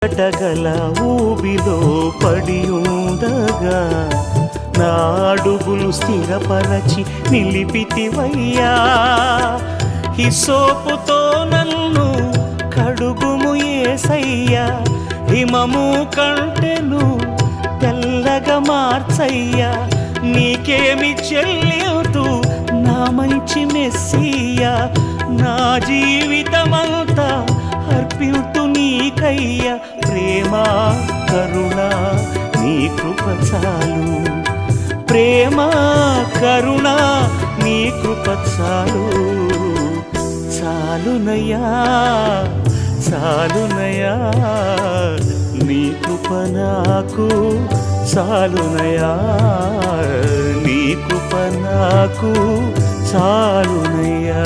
గల ఊబిలో పడి ఉండగా నా అడుగులు స్థిరపరచి నిలిపితివయ్యా. హిసోపుతో నన్ను కడుగుము యేసయ్యా, హిమము కంటెను తెల్లగా మార్చయ్యా. నీకేమి చెల్లింతు నా మంచి మెస్సియా, నా జీవితమంతా అర్పితు నీకయ్యా. ప్రేమ కరుణ నీ కృప చాలు, ప్రేమ కరుణ నీ కృప చాలు. చాలునయ్యా చాలునయ్యా నీ కృప నాకు చాలునయ్యా, నీ కృప నాకు చాలునయ్యా.